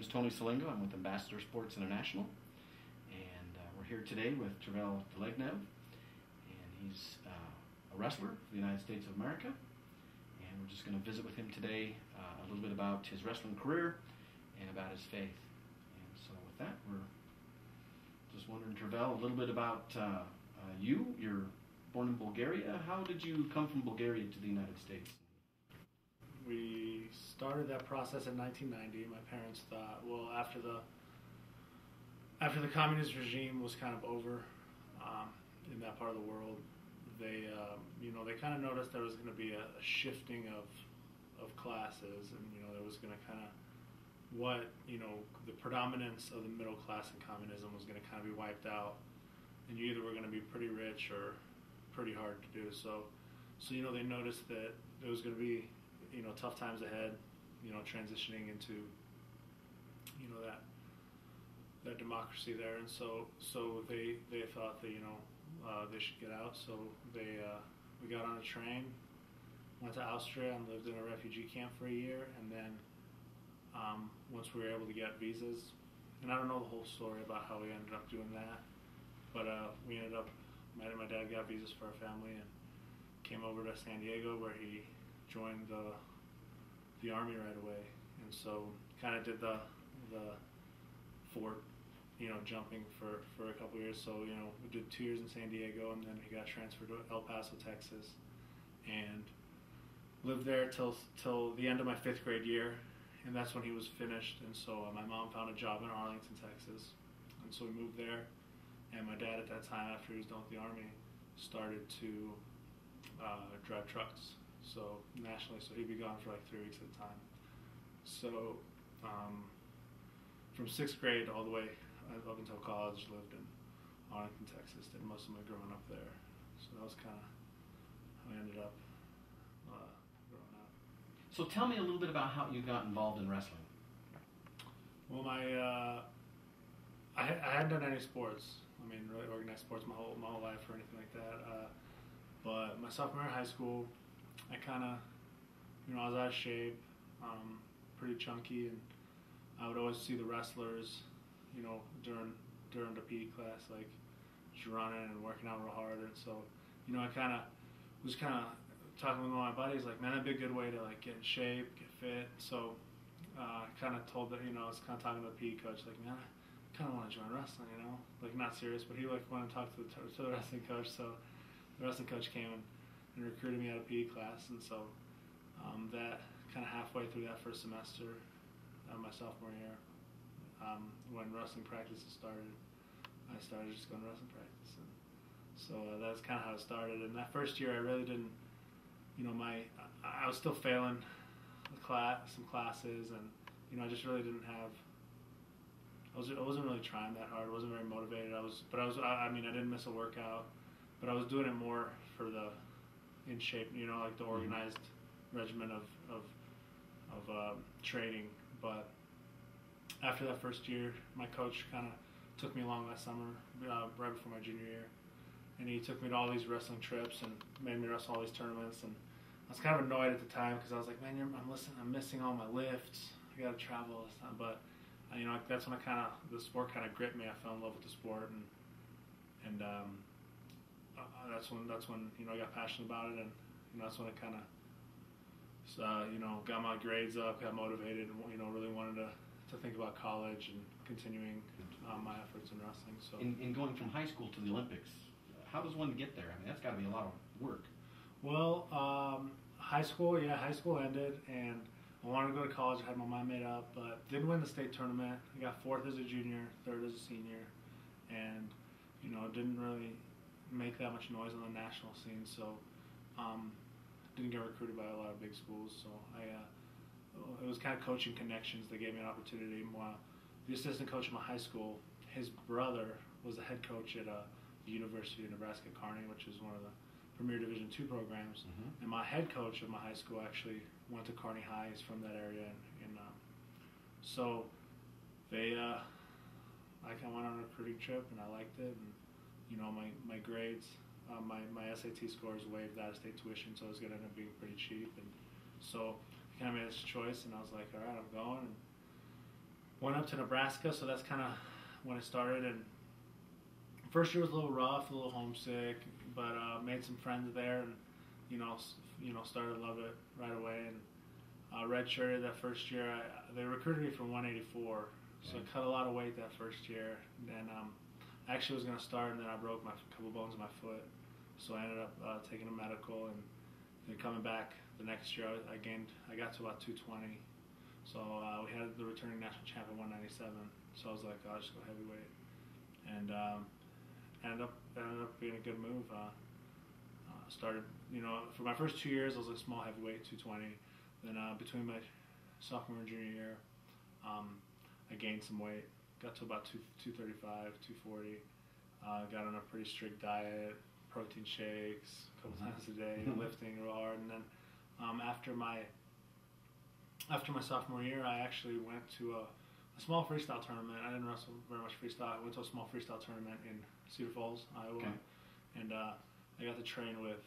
name's Tony Silengo. I'm with Ambassador Sports International, and we're here today with Tervel Dlagnev, and he's a wrestler for the United States of America, and we're just going to visit with him today a little bit about his wrestling career and about his faith. And so with that, we're just wondering, Tervel, a little bit about you. You're born in Bulgaria. How did you come from Bulgaria to the United States? We started that process in 1990. My parents thought, well, after the communist regime was kind of over in that part of the world, they kind of noticed there was going to be a shifting of classes, and there was going to kind of the predominance of the middle class in communism was going to kind of be wiped out, and you either were going to be pretty rich or pretty hard to do. So they noticed that there was going to be tough times ahead, transitioning into, that democracy there. And so they thought that, they should get out. So we got on a train, went to Austria and lived in a refugee camp for a year. And then once we were able to get visas, and I don't know the whole story about how we ended up doing that, but we ended up, my dad got visas for our family and came over to San Diego, where he joined the Army right away, and so kind of did the fort, jumping for a couple years. So we did 2 years in San Diego, and then he got transferred to El Paso, Texas, and lived there till the end of my 5th grade year, and that's when he was finished. And so my mom found a job in Arlington, Texas, and so we moved there. And my dad at that time, after he was done with the Army, started to drive trucks. So nationally, so he'd be gone for like 3 weeks at a time. So from 6th grade all the way up until college, lived in Arlington, Texas. Did most of my growing up there. So that was kind of how I ended up growing up. So tell me a little bit about how you got involved in wrestling. Well, I hadn't done any sports. I mean, really organized sports my whole life or anything like that. But my sophomore year of high school, I kind of, I was out of shape, pretty chunky, and I would always see the wrestlers, during the PE class, like just running and working out real hard. And so, I was talking with one of my buddies, like, man, that'd be a good way to like get in shape, get fit. So I kind of told that, I was kind of talking to the PE coach, like, man, I kind of want to join wrestling, like not serious, but he like wanted to talk to the wrestling coach. So the wrestling coach came and recruited me out of PE class, and so that kind of halfway through that first semester of my sophomore year, when wrestling practices started, I started just going to wrestling practice, and so that's kind of how it started. And that first year, I really didn't, I was still failing some classes, and I just really didn't have. I wasn't really trying that hard. I wasn't very motivated. I didn't miss a workout, but I was doing it more for the in shape, like the organized regimen of training. But after that first year, my coach kind of took me along that summer, right before my junior year, and he took me to all these wrestling trips and made me wrestle all these tournaments. And I was kind of annoyed at the time because I was like, man, I'm missing all my lifts. I got to travel all this time. But that's when the sport kind of gripped me. I fell in love with the sport, and that's when I got passionate about it, and that's when it kind of got my grades up, got motivated, and really wanted to think about college and continuing my efforts in wrestling. So in going from high school to the Olympics, how does one get there? I mean, that's got to be a lot of work. Well, high school ended, and I wanted to go to college. I had my mind made up, but didn't win the state tournament. I got 4th as a junior, 3rd as a senior, and didn't really make that much noise on the national scene. So didn't get recruited by a lot of big schools. So it was kind of coaching connections that gave me an opportunity. The assistant coach at my high school, his brother was the head coach at the University of Nebraska-Kearney, which is one of the premier Division II programs. And my head coach of my high school actually went to Kearney High. He's from that area, and so they I kind of went on a recruiting trip, and I liked it. And my grades, my SAT scores waived out-of-state tuition, so it was going to end up being pretty cheap. And so I kind of made this choice, and I was like, all right, I'm going. And went up to Nebraska, so that's kind of when it started. And first year was a little rough, a little homesick, but made some friends there, and started to love it right away. And redshirted that first year. They recruited me from 184, so I cut a lot of weight that first year. And I actually was going to start, and then I broke a couple bones in my foot, so I ended up taking a medical, and then coming back the next year, I got to about 220. So we had the returning national champ at 197. So I was like, I'll just go heavyweight, and ended up being a good move. Started, for my first 2 years, I was a small heavyweight, 220. Then between my sophomore and junior year, I gained some weight, got to about 235, 240. Got on a pretty strict diet, protein shakes a couple times a day, lifting real hard. And then after my sophomore year, I actually went to a small freestyle tournament. I didn't wrestle very much freestyle. I went to a small freestyle tournament in Cedar Falls, Iowa, and I got to train with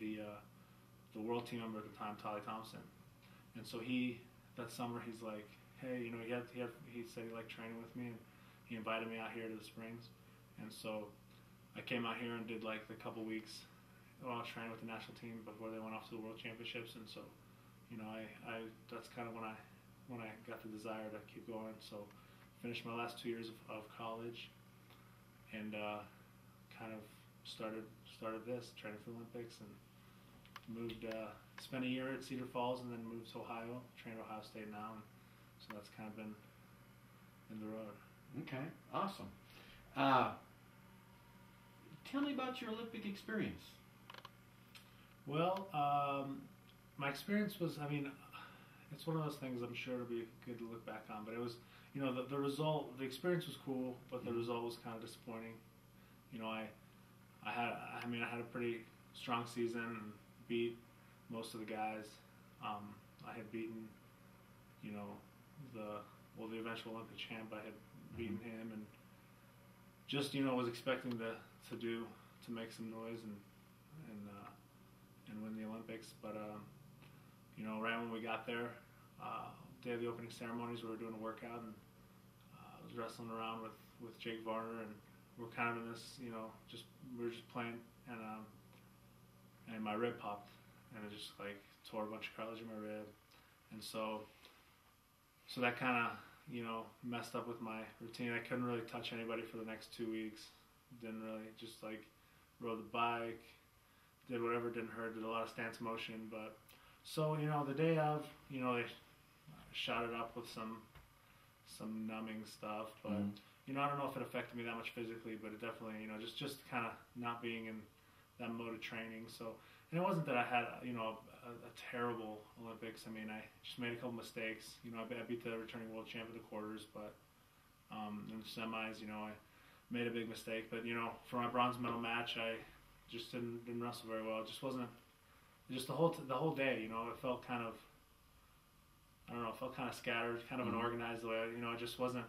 the world team member at the time, Tolly Thompson. And so that summer, he's like, hey, he said he liked training with me, and he invited me out here to the Springs. And so I came out here and did like the couple weeks while I was training with the national team before they went off to the World Championships. And so, that's kind of when I got the desire to keep going. So finished my last 2 years of college, and kind of started this, training for the Olympics, and moved, spent a year at Cedar Falls, and then moved to Ohio, trained at Ohio State now, and so that's kind of been in the road. Okay, awesome. Tell me about your Olympic experience. Well, my experience was, it's one of those things I'm sure it'll be good to look back on, but it was, the result, the experience was cool, but the result was kind of disappointing. I had a pretty strong season and beat most of the guys. I had beaten, the eventual Olympic champ. I had beaten him, and just was expecting to make some noise and win the Olympics. But right when we got there, day of the opening ceremonies, we were doing a workout, and I was wrestling around with Jake Varner, and we're kind of in this, we were just playing, and my rib popped, and it just like tore a bunch of cartilage in my rib, and so that kind of messed up with my routine. I couldn't really touch anybody for the next 2 weeks. Didn't really, just like rode the bike, did whatever didn't hurt, did a lot of stance motion. But so the day of, they shot it up with some numbing stuff, but I don't know if it affected me that much physically, but it definitely just kind of not being in that mode of training. So, and it wasn't that I had a terrible Olympics. I just made a couple mistakes. I beat the returning world champ in the quarters, but in the semis, I made a big mistake. But for my bronze medal match, I just didn't wrestle very well. It just wasn't. Just the whole day, it felt kind of. I don't know. It felt kind of scattered, kind of unorganized. The way it just wasn't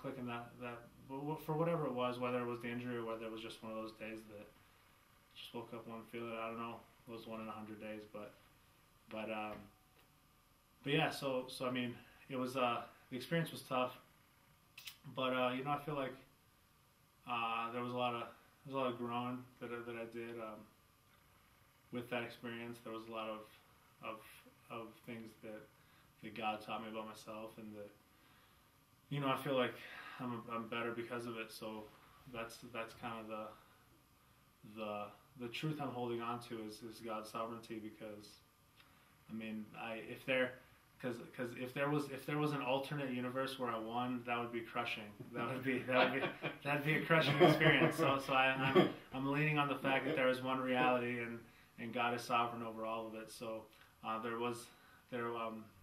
clicking that. But for whatever it was, whether it was the injury or whether it was just one of those days that just woke up one feeling. I don't know. It was 1 in 100 days, but yeah. So it was the experience was tough, but I feel like there was a lot of growing that I did with that experience. There was a lot of things that God taught me about myself, and that I feel like I'm better because of it. So that's kind of the truth I'm holding on to is God's sovereignty, because if there was an alternate universe where I won, that would be crushing. That'd be a crushing experience. So I'm leaning on the fact that there is one reality, and God is sovereign over all of it. So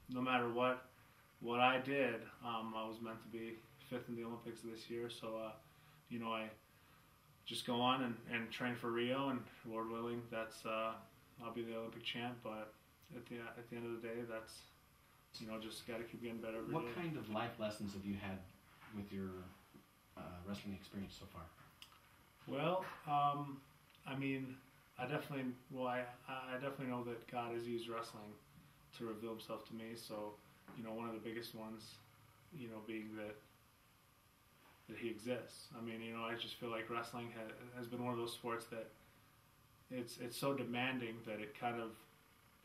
no matter what I did, I was meant to be 5th in the Olympics this year. So I just go on and train for Rio, and Lord willing, that's I'll be the Olympic champ. But at the end of the day, that's just got to keep getting better every day. What kind of life lessons have you had with your wrestling experience so far? Well, I definitely know that God has used wrestling to reveal Himself to me. So one of the biggest ones being that he exists. I mean, I just feel like wrestling has been one of those sports that it's so demanding that it kind of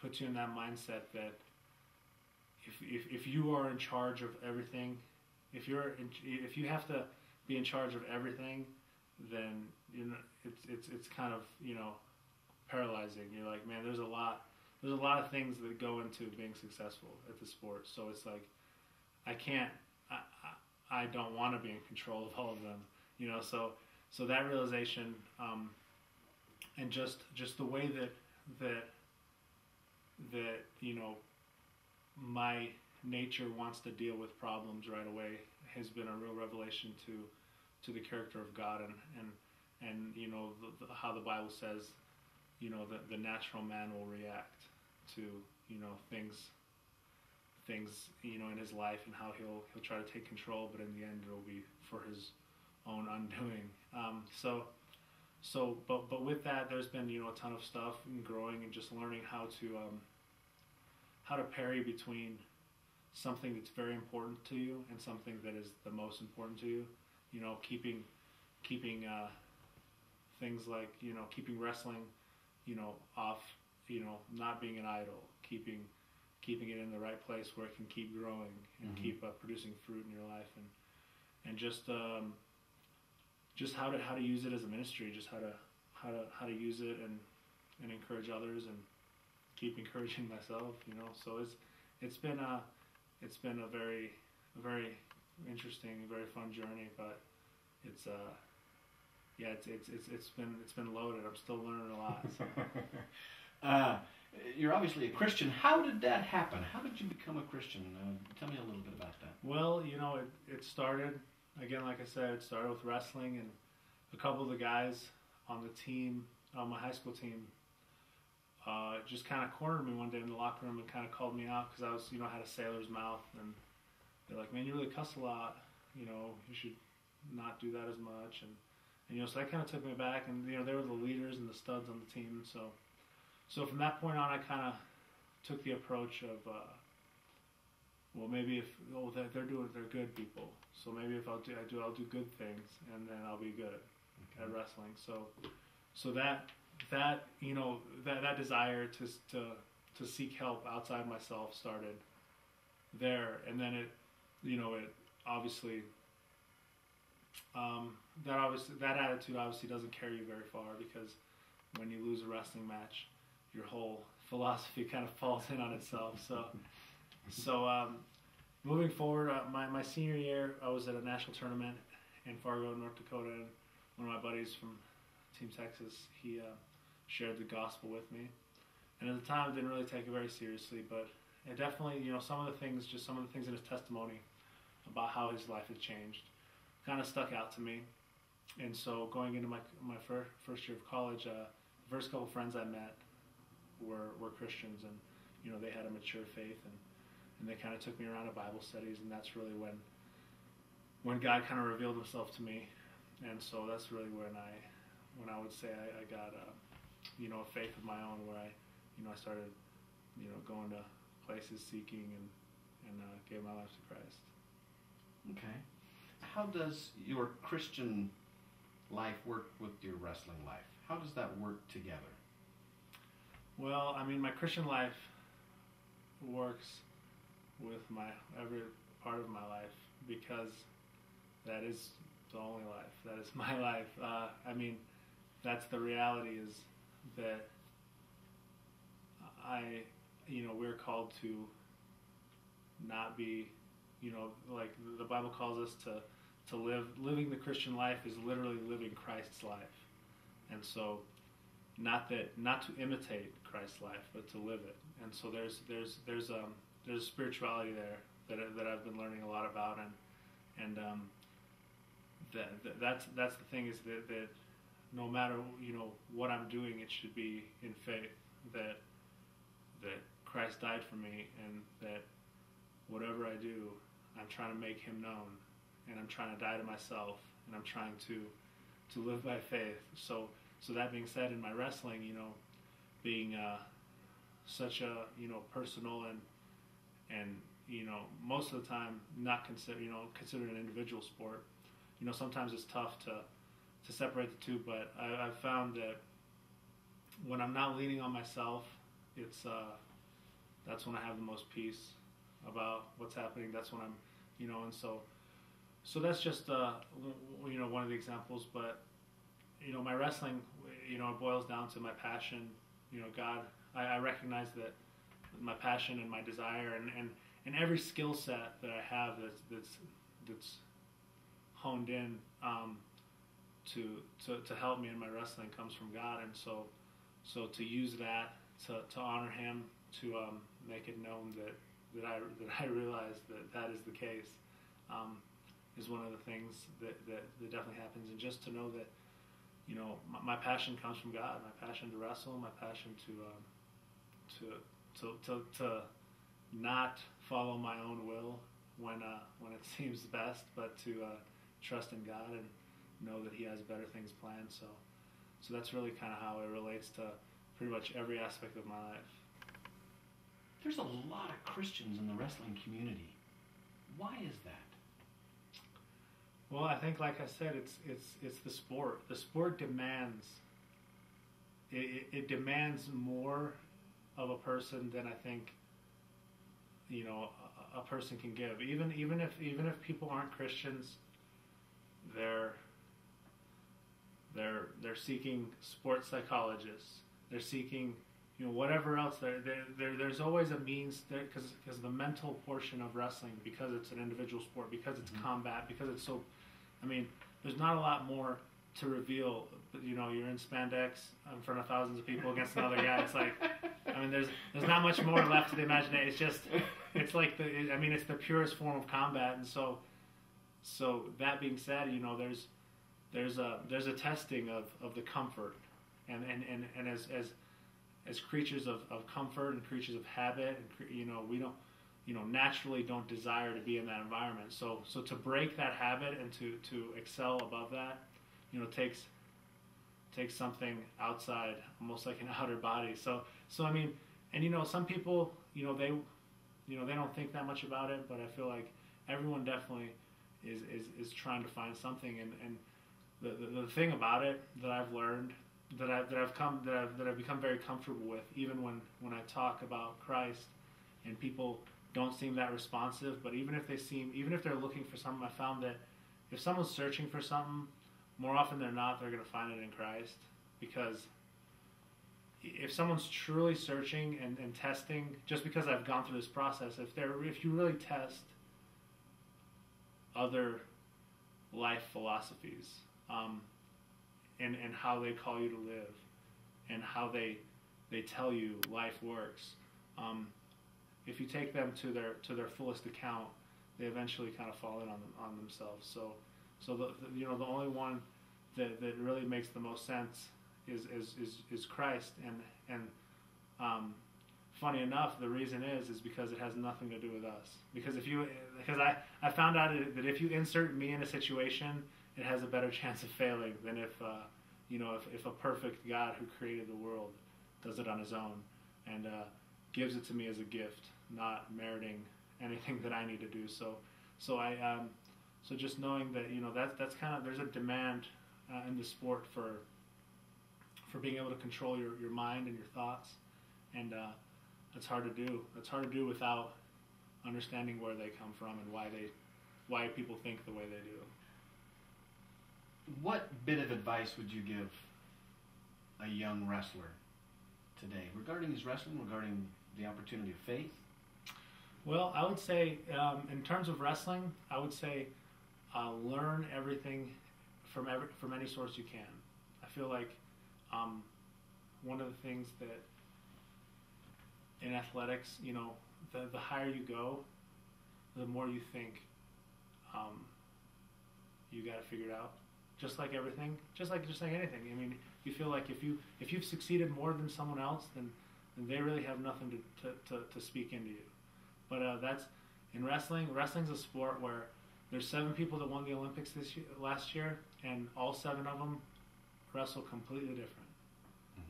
puts you in that mindset that if you are in charge of everything, if you have to be in charge of everything, then it's kind of paralyzing. You're like, man, there's a lot of things that go into being successful at the sport. So it's like I don't want to be in control of all of them, so that realization, and just the way that my nature wants to deal with problems right away has been a real revelation to the character of God and how the Bible says, the natural man will react to things in his life, and how he'll try to take control, but in the end it'll be for his own undoing. But with that, there's been a ton of stuff and growing and just learning how to parry between something that's very important to you and something that is the most important to you. Keeping things like keeping wrestling off, not being an idol, keeping it in the right place where it can keep growing and keep producing fruit in your life, and just how to use it as a ministry, just how to use it and encourage others and keep encouraging myself. So it's been a very interesting, very fun journey, but it's been loaded. I'm still learning a lot. So. You're obviously a Christian. How did that happen? How did you become a Christian? Tell me a little bit about that. Well, it started, again, like I said, it started with wrestling, and a couple of the guys on the team, on my high school team, just kind of cornered me one day in the locker room and kind of called me out because I was, had a sailor's mouth, and they're like, "Man, you really cuss a lot. You should not do that as much." And so that kind of took me back, and they were the leaders and the studs on the team, so from that point on, I kind of took the approach of, well, maybe they're good people, so maybe if I'll do good things, and then I'll be good at wrestling. So that desire to seek help outside myself started there, and then it obviously. That attitude obviously doesn't carry you very far, because when you lose a wrestling match, your whole philosophy kind of falls in on itself. So moving forward, my senior year, I was at a national tournament in Fargo, North Dakota, and one of my buddies from Team Texas, he shared the gospel with me. And at the time, I didn't really take it very seriously, but it definitely, some of the things in his testimony about how his life had changed kind of stuck out to me. And so going into my first year of college, the first couple friends I met were Christians, and they had a mature faith, and they kind of took me around to Bible studies, and that's really when God kind of revealed himself to me. And so that's really when I would say I got a faith of my own, where I started going to places seeking and gave my life to Christ. Okay. How does your Christian life work with your wrestling life? How does that work together? Well, I mean, my Christian life works with every part of my life, because that is the only life. That is my life. I mean, that's the reality, is that we're called to not be, like the Bible calls us to living the Christian life is literally living Christ's life. And so not to imitate Christ's life, but to live it. And so there's a spirituality there that I've been learning a lot about, and that's the thing, is that no matter what I'm doing, it should be in faith that Christ died for me, and that whatever I do, I'm trying to make him known, and I'm trying to die to myself, and I'm trying to live by faith. So that being said, in my wrestling, being such a personal and most of the time not considered an individual sport. Sometimes it's tough to separate the two, but I've found that when I'm not leaning on myself, it's that's when I have the most peace about what's happening. That's when I'm, and so that's just one of the examples. But my wrestling, it boils down to my passion. God, I recognize that my passion and my desire and every skill set that I have that's honed in to help me in my wrestling comes from God, and so to use that to honor Him, to make it known that I realize that is the case, is one of the things that definitely happens. And just to know that my passion comes from God, my passion to wrestle, my passion to not follow my own will when it seems best, but to trust in God and know that He has better things planned. So that's really kind of how it relates to pretty much every aspect of my life. There's a lot of Christians in the wrestling community. Why is that? Well, I think, like I said, it's the sport. The sport demands it demands more of a person than I think a person can give. Even if people aren't Christians, they're seeking sports psychologists. They're seeking whatever else. There's always a means there, because the mental portion of wrestling, because it's an individual sport, because it's combat, because it's so. I mean, there's not a lot more to reveal. You're in spandex in front of thousands of people against another guy. It's like, there's not much more left to the imagination. It's like it's the purest form of combat. And so that being said, there's a testing of the comfort, and as creatures of comfort and creatures of habit, and we don't. Naturally don't desire to be in that environment. So to break that habit and to excel above that, takes something outside, almost like an outer body. So and some people, they don't think that much about it, but I feel like everyone definitely is trying to find something. And the thing about it that I've learned, that I've become very comfortable with, even when I talk about Christ, and people don't seem that responsive, but even if they're looking for something, I found that if someone's searching for something, more often than not, they're going to find it in Christ. Because if someone's truly searching and testing, just because I've gone through this process, if you really test other life philosophies, and how they call you to live, and how they tell you life works, if you take them to their fullest account, they eventually kind of fall in on themselves. So the only one that really makes the most sense is Christ. And funny enough, the reason is because it has nothing to do with us. Because I found out that if you insert me in a situation, it has a better chance of failing than if a perfect God who created the world does it on His own and gives it to me as a gift, not meriting anything that I need to do. So just knowing that that's kind of, there's a demand in the sport for being able to control your mind and your thoughts, and that's hard to do. It's hard to do without understanding where they come from and why people think the way they do. What bit of advice would you give a young wrestler today regarding his wrestling, regarding the opportunity of faith? Well, I would say, in terms of wrestling, I would say learn everything from any source you can. I feel like one of the things that in athletics, the higher you go, the more you think you got to figure it out. Just like everything, just like anything. I mean, you feel like if you've succeeded more than someone else, then they really have nothing to speak into you. But that's in wrestling. Wrestling's a sport where there's 7 people that won the Olympics last year, and all 7 of them wrestle completely different.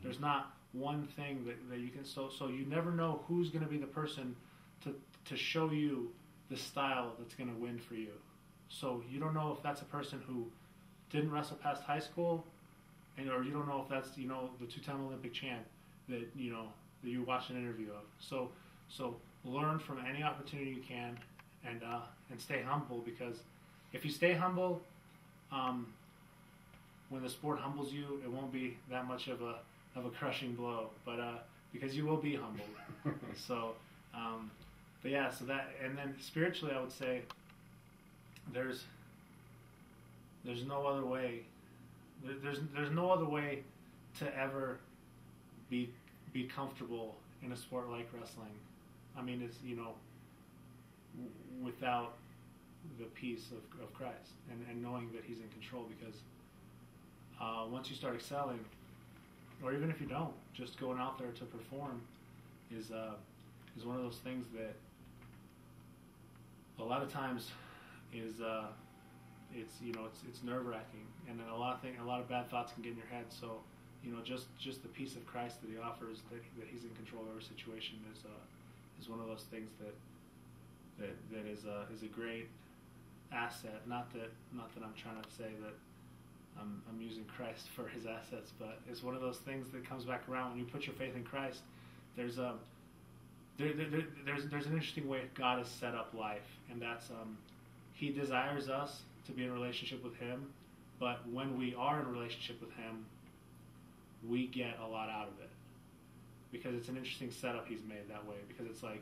There's not one thing that you can. So you never know who's going to be the person to show you the style that's going to win for you. So you don't know if that's a person who didn't wrestle past high school, or you don't know if that's the two-time Olympic champ that that you watched an interview of. So learn from any opportunity you can, and stay humble, because if you stay humble, when the sport humbles you, it won't be that much of a crushing blow, but because you will be humbled. But yeah, so that, and then spiritually, I would say there's no other way. There's no other way to ever be comfortable in a sport like wrestling. I mean, it's without the peace of Christ and knowing that He's in control, because once you start excelling, or even if you don't, just going out there to perform is one of those things that a lot of times is it's nerve-wracking, and then a lot of bad thoughts can get in your head. So just the peace of Christ that He offers, that He's in control of every situation, is one of those things that is a great asset. Not that I'm trying to say that I'm using Christ for His assets, but it's one of those things that comes back around when you put your faith in Christ. There's an interesting way God has set up life, and that's He desires us to be in a relationship with Him, but when we are in a relationship with Him, we get a lot out of it, because it's an interesting setup He's made that way. Because it's like,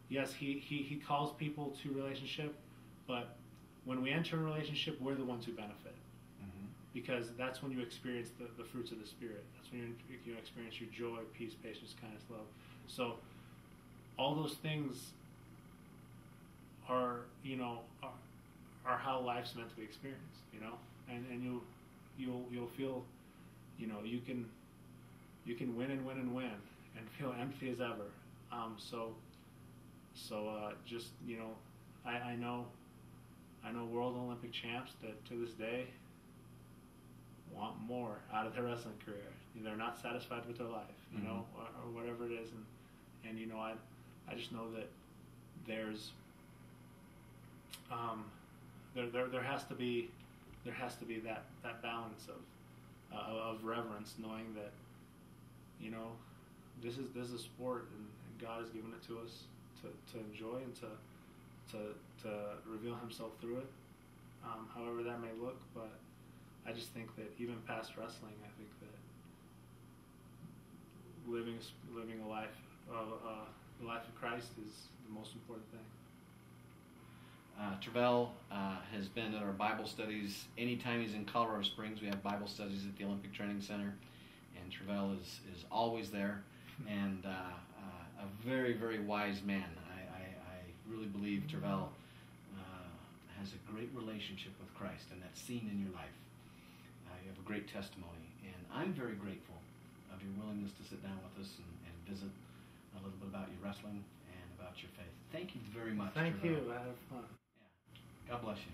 yes, He calls people to relationship, but when we enter a relationship, we're the ones who benefit. Because that's when you experience the fruits of the Spirit. That's when you experience your joy, peace, patience, kindness, love. So all those things are how life's meant to be experienced, and you'll feel, you can win and win and win and feel empty as ever. Just I know world Olympic champs that to this day want more out of their wrestling career. They're not satisfied with their life, or whatever it is, and I just know that there's there has to be that balance of reverence, knowing that this is a sport, and God has given it to us to enjoy and to reveal Himself through it, however that may look. But I just think that even past wrestling, I think that living a life the life of Christ is the most important thing. Tervel has been at our Bible studies. Anytime he's in Colorado Springs, we have Bible studies at the Olympic Training Center, and Tervel is always there, and a very, very wise man. I really believe Tervel has a great relationship with Christ, and that's seen in your life. You have a great testimony, and I'm very grateful of your willingness to sit down with us and visit a little bit about your wrestling and about your faith. Thank you very much. Thank you. I had fun. Yeah. God bless you.